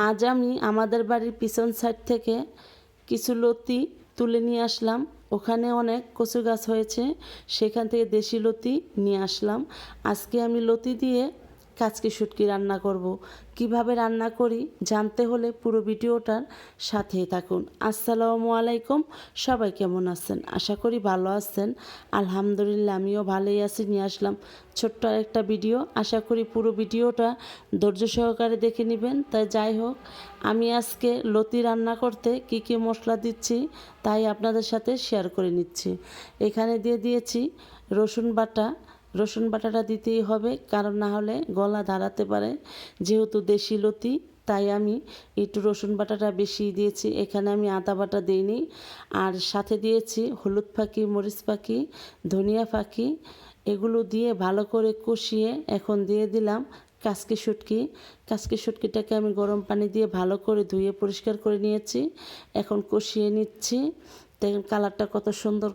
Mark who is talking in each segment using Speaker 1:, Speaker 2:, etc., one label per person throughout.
Speaker 1: আজ আমি আমাদের বাড়ির পিছন সাইড থেকে কিছু লতি তুলে নিয়ে আসলাম। ওখানে অনেক কচু গাছ হয়েছে, সেখান থেকে দেশি লতি নিয়ে আসলাম। আজকে আমি লতি দিয়ে কাচকি শুটকি রান্না করব। কিভাবে রান্না করি জানতে হলে পুরো ভিডিওটার সাথেই থাকুন। আসসালামু আলাইকুম, সবাই কেমন আছেন? আশা করি ভালো আছেন। আলহামদুলিল্লাহ আমিও ভালোই আছি। নিয়ে আসলাম ছোট্ট একটা ভিডিও। আশা করি পুরো ভিডিওটা ধৈর্য সহকারে দেখে নেবেন। তাই যাই হোক, আমি আজকে লতি রান্না করতে কি কি মশলা দিচ্ছি তাই আপনাদের সাথে শেয়ার করে নিচ্ছি। এখানে দিয়ে দিয়েছি রসুন বাটা। রসুন বাটাটা দিতেই হবে, কারণ না হলে গলা দাঁড়াতে পারে। যেহেতু দেশি লতি তাই আমি একটু রসুন বাটাটা বেশি দিয়েছি। এখানে আমি আদা বাটা দিইনি। আর সাথে দিয়েছি হলুদ ফাঁকি, মরিচ ফাঁকি, ধনিয়া ফাঁকি। এগুলো দিয়ে ভালো করে কষিয়ে এখন দিয়ে দিলাম কাচকি শুটকি। কাচকি শুটকিটাকে আমি গরম পানি দিয়ে ভালো করে ধুয়ে পরিষ্কার করে নিয়েছি। এখন কষিয়ে নিচ্ছি। দেখেন কালারটা কত সুন্দর।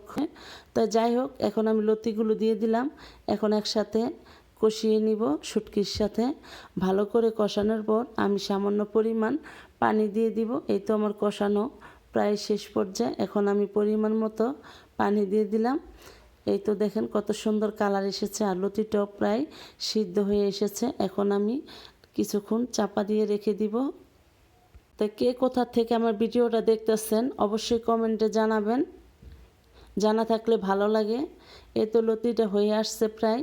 Speaker 1: তা যাই হোক, এখন আমি লতিগুলো দিয়ে দিলাম। এখন একসাথে কষিয়ে নিব শুটকির সাথে। ভালো করে কষানোর পর আমি সামান্য পরিমাণ পানি দিয়ে দিব। এই তো আমার কষানো প্রায় শেষ পর্যায়ে। এখন আমি পরিমাণ মতো পানি দিয়ে দিলাম। এই তো দেখেন কত সুন্দর কালার এসেছে, আর লতিটাও প্রায় সিদ্ধ হয়ে এসেছে। এখন আমি কিছুক্ষণ চাপা দিয়ে রেখে দিব। তো কে কোথা থেকে আমার ভিডিওটা দেখতেছেন অবশ্যই কমেন্টে জানাবেন, জানা থাকলে ভালো লাগে। এই তো লতিটা হয়ে আসছে প্রায়।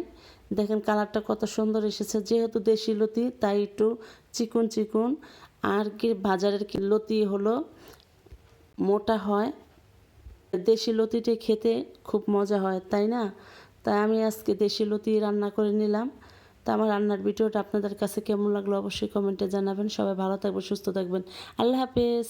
Speaker 1: দেখেন কালারটা কত সুন্দর এসেছে। যেহেতু দেশি লতি তাই একটু চিকুন চিকুন। আর কি বাজারের কি লতি হলো মোটা হয়, দেশি লতিটা খেতে খুব মজা হয়, তাই না? তাই আমি আজকে দেশি লতি রান্না করে নিলাম। তা আমার রান্নার ভিডিওটা আপনাদের কাছে কেমন লাগলো অবশ্যই কমেন্টে জানাবেন। সবাই ভালো থাকবেন, সুস্থ থাকবেন। আল্লাহ হাফেজ।